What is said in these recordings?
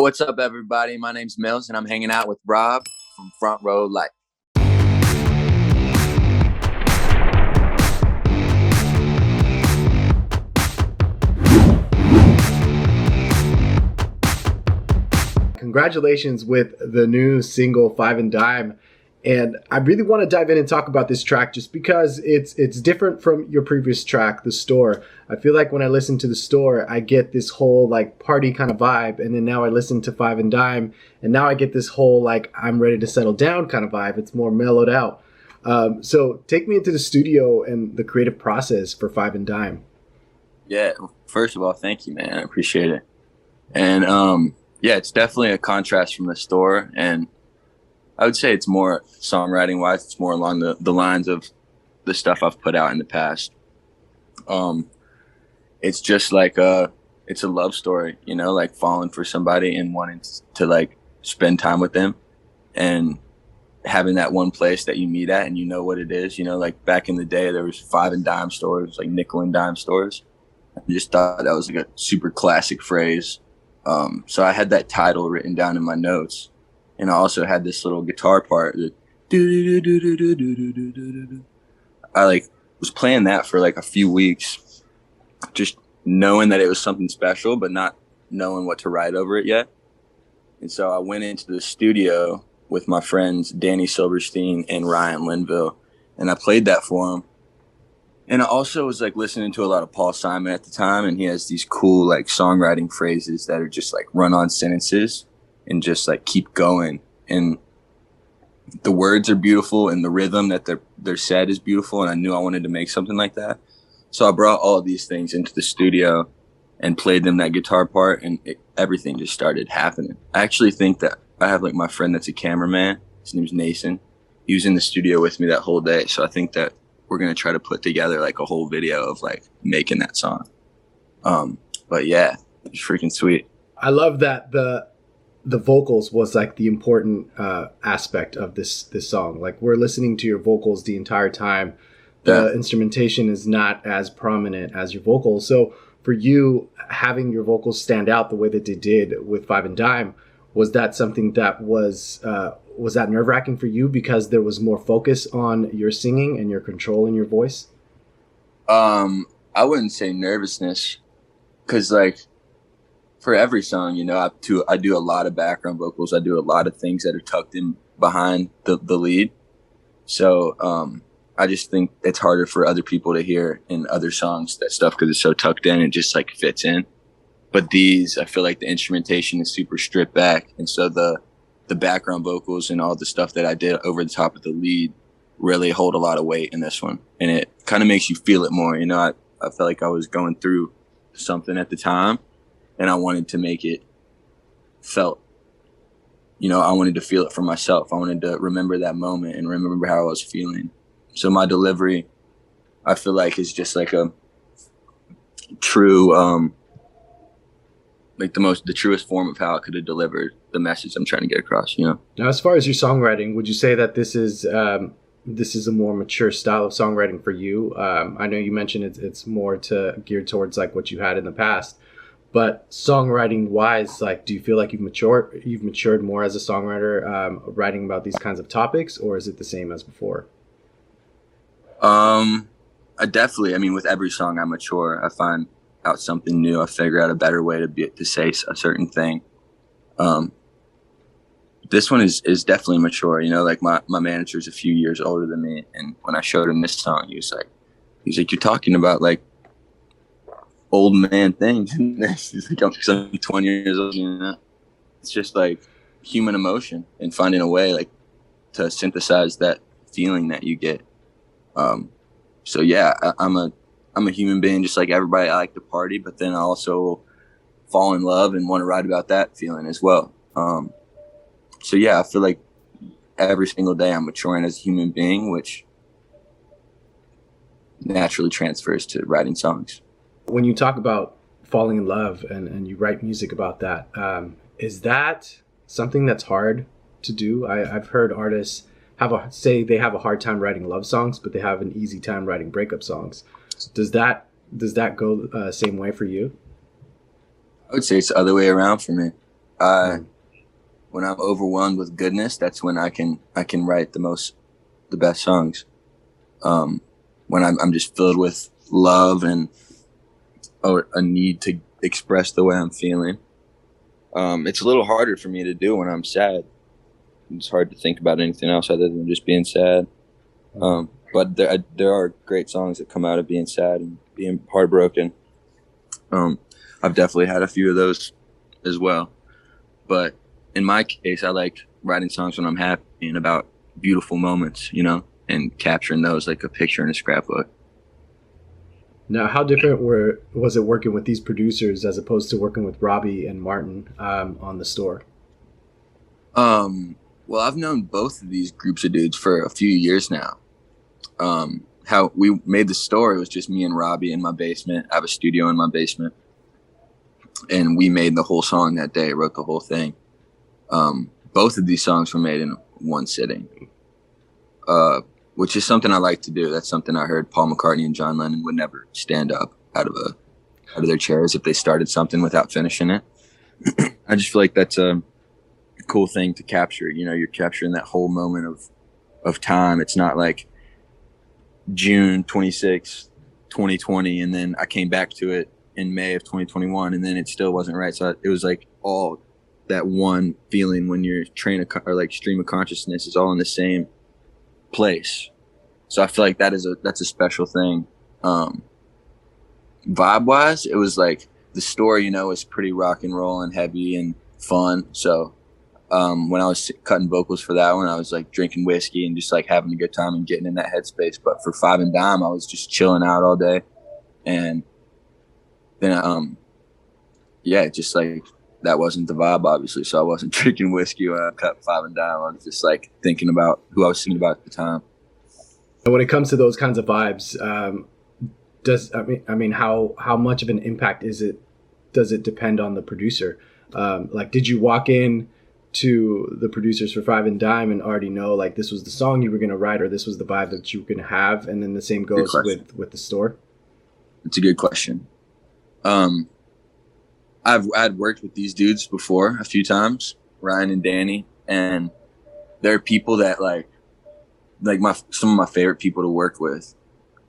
What's up, everybody? My name's Mills, and I'm hanging out with Rob from Front Row Life. Congratulations with the new single Five and Dime. And I really want to dive in and talk about this track just because it's different from your previous track, The Store. I feel like when I listen to The Store, I get this whole like party kind of vibe. And then now I listen to Five and Dime, and now I get this whole like I'm ready to settle down kind of vibe. It's more mellowed out. So take me into the studio and the creative process for Five and Dime. Yeah, first of all, thank you, man. I appreciate it. And yeah, it's definitely a contrast from The Store. And I would say it's more songwriting wise, it's more along the lines of the stuff I've put out in the past. It's just like it's a love story, you know, like falling for somebody and wanting to like spend time with them and having that one place that you meet at and you know what it is. You know, like back in the day, there was five and dime stores, like nickel and dime stores. I just thought that was like a super classic phrase. So I had that title written down in my notes. And I also had this little guitar part. I like was playing that for like a few weeks, just knowing that it was something special, but not knowing what to write over it yet. And so I went into the studio with my friends Danny Silverstein and Ryan Linville, and I played that for him. And I also was like listening to a lot of Paul Simon at the time, and he has these cool like songwriting phrases that are just like run-on sentences and just like keep going. And the words are beautiful and the rhythm that they're said is beautiful. And I knew I wanted to make something like that. So I brought all of these things into the studio and played them that guitar part, and everything just started happening. I actually think that I have like my friend that's a cameraman. His name's Nathan. He was in the studio with me that whole day. So I think that we're going to try to put together like a whole video of like making that song. But yeah, it's freaking sweet. I love that the vocals was like the important aspect of this song. Like we're listening to your vocals the entire time. The instrumentation is not as prominent as your vocals. So for you, having your vocals stand out the way that they did with Five and Dime, was that something that was that nerve-wracking for you because there was more focus on your singing and your control in your voice? I wouldn't say nervousness, because like for every song, you know, I do a lot of background vocals. I do a lot of things that are tucked in behind the lead. So I just think it's harder for other people to hear in other songs, that stuff, because it's so tucked in and just like fits in. But these, I feel like the instrumentation is super stripped back. And so the background vocals and all the stuff that I did over the top of the lead really hold a lot of weight in this one. And it kind of makes you feel it more. You know, I felt like I was going through something at the time, and I wanted to make it felt, you know, I wanted to feel it for myself. I wanted to remember that moment and remember how I was feeling. So my delivery, I feel like, is just like a true, like the truest form of how I could have delivered the message I'm trying to get across, you know? Now, as far as your songwriting, would you say that this is a more mature style of songwriting for you? I know you mentioned it's more geared towards like what you had in the past, but songwriting wise, like, do you feel like you've matured more as a songwriter, writing about these kinds of topics, or is it the same as before? I mean, with every song I mature. I find out something new. I figure out a better way to say a certain thing. This one is definitely mature. You know, like my manager's a few years older than me, and when I showed him this song, he was like, "You're talking about like old man things." He's like, "I'm 20 years old." You know, it's just like human emotion and finding a way like to synthesize that feeling that you get. So yeah, I'm a human being just like everybody. I like to party, but then I also fall in love and want to write about that feeling as well. So yeah, I feel like every single day I'm maturing as a human being, which naturally transfers to writing songs. When you talk about falling in love and you write music about that, is that something that's hard to do? I've heard artists say they have a hard time writing love songs, but they have an easy time writing breakup songs. Does that go same way for you? I would say it's the other way around for me. I when I'm overwhelmed with goodness, that's when I can write the best songs. When I'm just filled with love and a need to express the way I'm feeling. It's a little harder for me to do when I'm sad. It's hard to think about anything else other than just being sad. But there are great songs that come out of being sad and being heartbroken. I've definitely had a few of those as well. But in my case, I like writing songs when I'm happy and about beautiful moments, and capturing those like a picture in a scrapbook. Now, how different was it working with these producers as opposed to working with Robbie and Martin on the store? Well, I've known both of these groups of dudes for a few years now. How we made the store, it was just me and Robbie in my basement. I have a studio in my basement, and we made the whole song that day, wrote the whole thing. Both of these songs were made in one sitting, which is something I like to do. That's something I heard Paul McCartney and John Lennon would never stand up out of their chairs if they started something without finishing it. I just feel like that's a cool thing to capture. You're capturing that whole moment of time. It's not like June 26th, 2020, and then I came back to it in May of 2021, and then it still wasn't right. So it was like all that one feeling when your stream of consciousness is all in the same place. So I feel like that's a special thing. Vibe wise, it was like the story, was pretty rock and roll and heavy and fun. So when I was cutting vocals for that one, I was like drinking whiskey and just like having a good time and getting in that headspace. But for Five and Dime, I was just chilling out all day. And then, just like that wasn't the vibe, obviously. So I wasn't drinking whiskey when I cut Five and Dime. I was just like thinking about who I was thinking about at the time. And when it comes to those kinds of vibes, how much of an impact does it depend on the producer? Like, did you walk in to the producers for Five and Dime and already know like this was the song you were going to write or this was the vibe that you were going to have, and then the same goes with the store? It's a good question. I'd worked with these dudes before a few times, Ryan and Danny, and they're people that like some of my favorite people to work with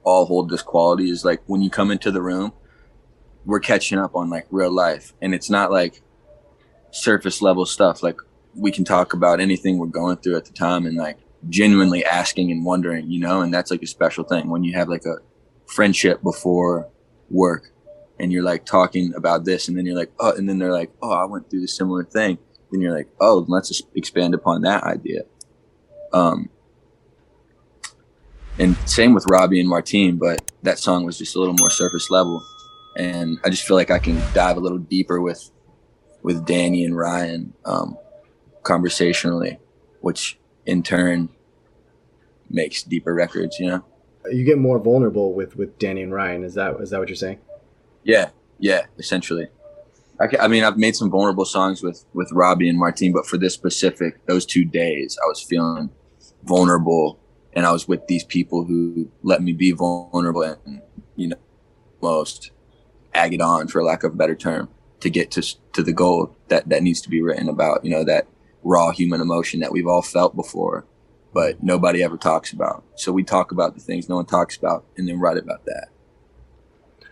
all hold this quality. Is like when you come into the room, we're catching up on like real life, and it's not like surface level stuff. Like we can talk about anything we're going through at the time and like genuinely asking and wondering, and that's like a special thing when you have like a friendship before work and you're like talking about this, and then you're like, oh, and then they're like, oh, I went through the similar thing. Then you're like, oh, let's just expand upon that idea. And same with Robbie and Martine, but that song was just a little more surface level. And I just feel like I can dive a little deeper with Danny and Ryan conversationally, which in turn makes deeper records, You get more vulnerable with Danny and Ryan. Is that what you're saying? Yeah, essentially. I've made some vulnerable songs with Robbie and Martine, but for those 2 days, I was feeling vulnerable, and I was with these people who let me be vulnerable and, most ag it on, for lack of a better term, to get to the goal that needs to be written about, that raw human emotion that we've all felt before, but nobody ever talks about. So we talk about the things no one talks about and then write about that.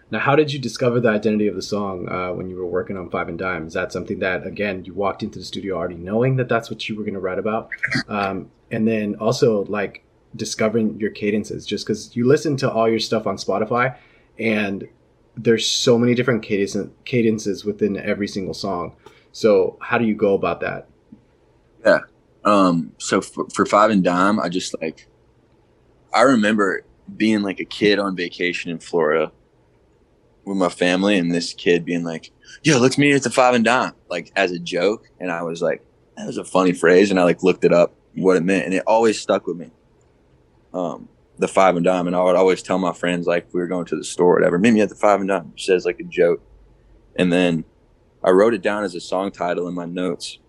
Now, how did you discover the identity of the song when you were working on Five and Dime? Is that something that, again, you walked into the studio already knowing that that's what you were going to write about? And then also, like, discovering your cadences, just because you listen to all your stuff on Spotify, and there's so many different cadences within every single song. So how do you go about that? Yeah. So for Five and Dime, I remember being like a kid on vacation in Florida with my family, and this kid being like, yo, let's meet at the Five and Dime, like as a joke. And I was like, that was a funny phrase. And I like looked it up, what it meant. And it always stuck with me. The Five and Dime. And I would always tell my friends, like, we were going to the store or whatever, meet me at the Five and Dime. It says like a joke. And then I wrote it down as a song title in my notes.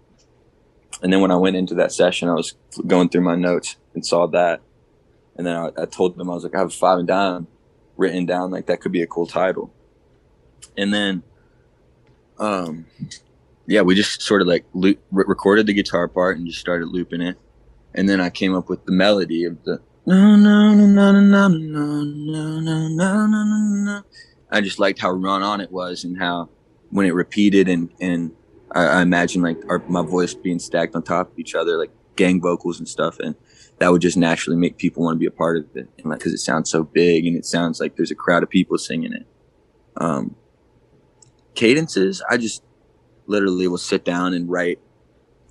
And then when I went into that session, I was going through my notes and saw that. And then I told them, I was like, I have a Five and Dime written down. Like, that could be a cool title. And then yeah, we just sort of like recorded the guitar part and just started looping it. And then I came up with the melody of the no no no no no no no no no no no no. I just liked how run on it was, and how when it repeated, and I imagine like my voice being stacked on top of each other, like gang vocals and stuff, and that would just naturally make people want to be a part of it, and like because it sounds so big and it sounds like there's a crowd of people singing it. Um, Cadences, I just literally will sit down and write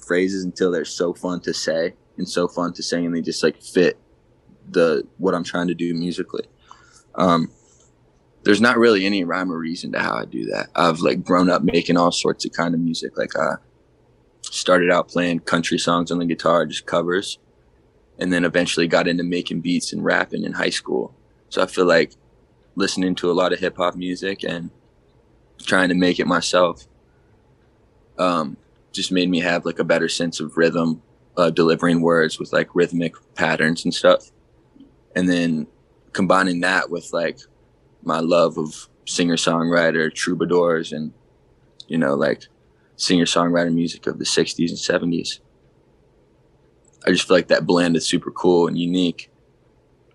phrases until they're so fun to say and so fun to sing, and they just like fit the what I'm trying to do musically. Um, there's not really any rhyme or reason to how I do that. I've like grown up making all sorts of kind of music. Like I started out playing country songs on the guitar, just covers, and then eventually got into making beats and rapping in high school. So I feel like listening to a lot of hip hop music and trying to make it myself just made me have like a better sense of rhythm, delivering words with like rhythmic patterns and stuff. And then combining that with like my love of singer-songwriter troubadours and, you know, like singer-songwriter music of the 60s and 70s. I just feel like that blend is super cool and unique.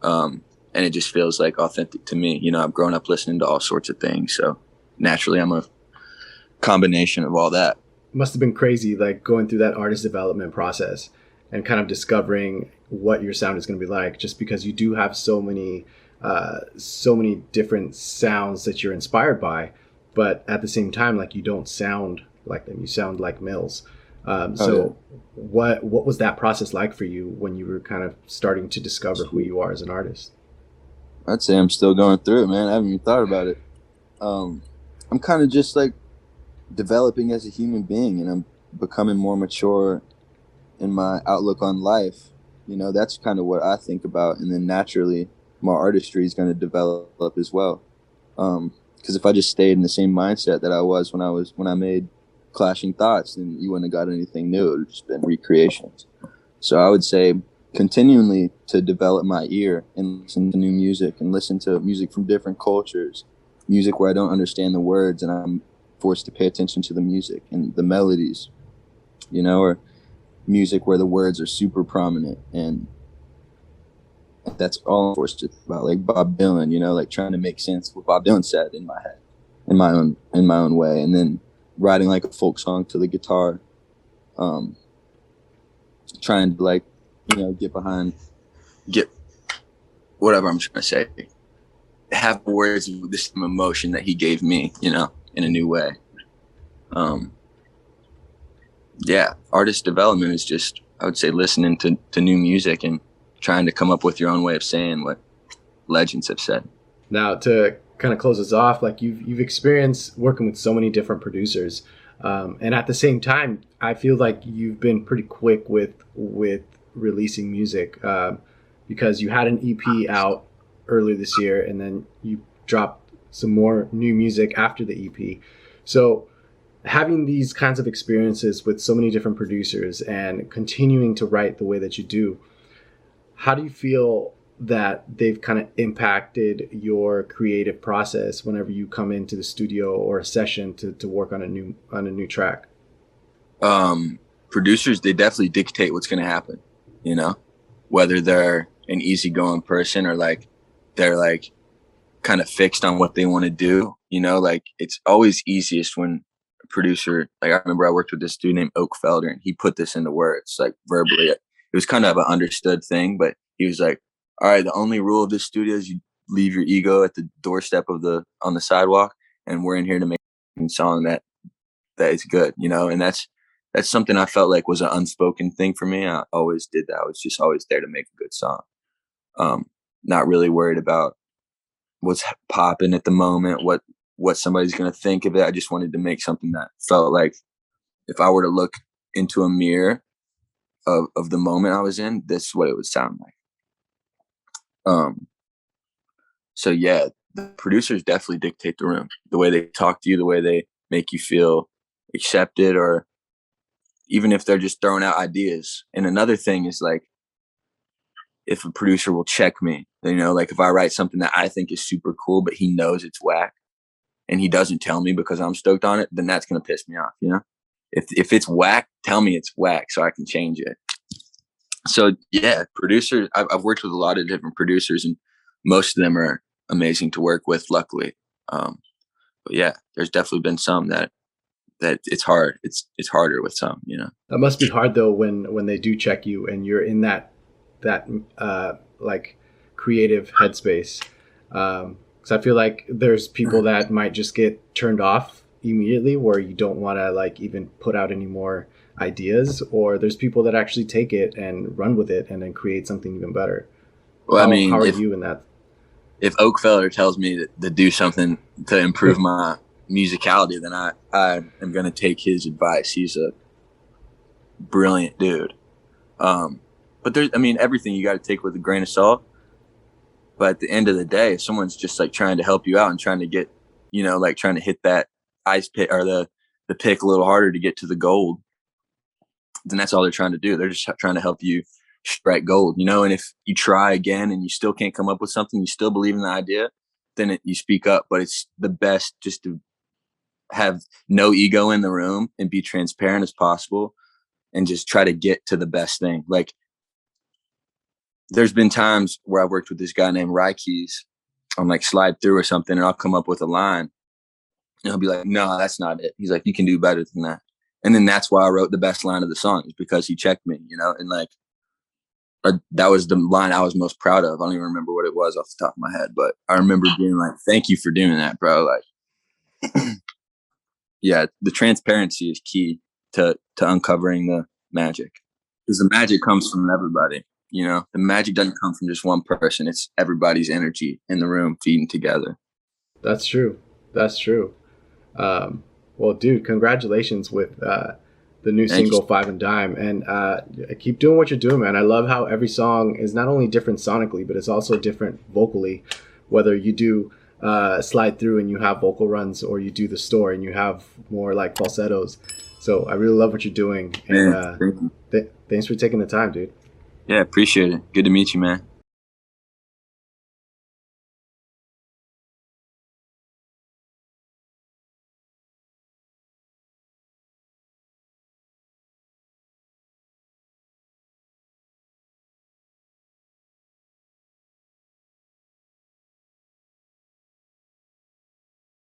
And it just feels like authentic to me. You know, I've grown up listening to all sorts of things. So naturally, I'm a combination of all that. Must have been crazy, like going through that artist development process and kind of discovering what your sound is going to be like, just because you do have so many different sounds that you're inspired by, but at the same time, like you don't sound like them. You sound like Mills. So Yeah. what was that process like for you when you were kind of starting to discover who you are as an artist? I'd say I'm still going through it, man. I haven't even thought about it. Um, I'm kind of just like developing as a human being, and I'm becoming more mature in my outlook on life. You know, that's kind of what I think about, and then naturally, my artistry is going to develop as well. Because if I just stayed in the same mindset that I was when I made Clashing Thoughts, then you wouldn't have got anything new. It would have just been recreations. So I would say continually to develop my ear and listen to new music and listen to music from different cultures, music where I don't understand the words and I'm forced to pay attention to the music and the melodies, you know, or music where the words are super prominent, and that's all I'm forced to think about. Like Bob Dylan, you know, like trying to make sense of what Bob Dylan said in my head, in my own way, and then writing like a folk song to the guitar, um, trying to like, you know, get whatever I'm trying to say, have words of this emotion that he gave me, you know, in a new way. Um, yeah, artist development is just, I would say, listening to new music and trying to come up with your own way of saying what legends have said. Now, to kind of close us off, like you've experienced working with so many different producers, and at the same time, I feel like you've been pretty quick with releasing music, because you had an EP out earlier this year, and then you dropped some more new music after the EP. So having these kinds of experiences with so many different producers and continuing to write the way that you do, how do you feel that they've kind of impacted your creative process whenever you come into the studio or a session to work on a new track? Producers, they definitely dictate what's going to happen, you know, whether they're an easygoing person or like they're like kind of fixed on what they want to do, you know, like it's always easiest when a producer, like I remember I worked with this dude named Oak Felder, and he put this into words like verbally. It was kind of an understood thing, but he was like, all right, the only rule of this studio is you leave your ego at the doorstep of on the sidewalk, and we're in here to make a song that is good, you know. And that's something I felt like was an unspoken thing for me. I always did that. I was just always there to make a good song. um Not really worried about what's popping at the moment, what somebody's going to think of it. I just wanted to make something that felt like if I were to look into a mirror of the moment I was in, this is what it would sound like. um so yeah, the producers definitely dictate the room, the way they talk to you, the way they make you feel accepted, or even if they're just throwing out ideas. And another thing is like, if a producer will check me, you know, like if I write something that I think is super cool, but he knows it's whack and he doesn't tell me because I'm stoked on it, then that's going to piss me off, you know? If it's whack, tell me it's whack so I can change it. So yeah, producers. I've worked with a lot of different producers, and most of them are amazing to work with. Luckily, but yeah, there's definitely been some that it's hard. It's harder with some, you know. That must be hard though when they do check you and you're in that like creative headspace. Because I feel like there's people that might just get turned off immediately, where you don't want to like even put out any more ideas, or there's people that actually take it and run with it and then create something even better. Well, I How mean, are you in that? if Oakfeller tells me to do something to improve my musicality, then I am going to take his advice. He's a brilliant dude. But there's, I mean, everything you got to take with a grain of salt. But at the end of the day, if someone's just like trying to help you out and trying to get, you know, like trying to hit that ice pick or the pick a little harder to get to the gold, then that's all they're trying to do. They're just trying to help you strike gold, you know. And if you try again and you still can't come up with something, you still believe in the idea, then you speak up. But it's the best just to have no ego in the room and be transparent as possible and just try to get to the best thing. Like there's been times where I've worked with this guy named Rykes on like Slide Through or something, and I'll come up with a line and he'll be like, no, that's not it. He's like, you can do better than that. And then that's why I wrote the best line of the song, is because he checked me, you know. And like that was the line I was most proud of. I don't even remember what it was off the top of my head, but I remember being like, thank you for doing that, bro. Like, yeah, the transparency is key to uncovering the magic, because the magic comes from everybody. You know, the magic doesn't come from just one person. It's everybody's energy in the room feeding together. That's true. That's true. Well, dude, congratulations with the new Thank you. single "Five and Dime," and keep doing what you're doing, man. I love how every song is not only different sonically, but it's also different vocally. Whether you do Slide Through and you have vocal runs, or you do The Store and you have more like falsettos. So I really love what you're doing, and Man, thank you. thanks for taking the time, dude. Yeah, appreciate it. Good to meet you, man.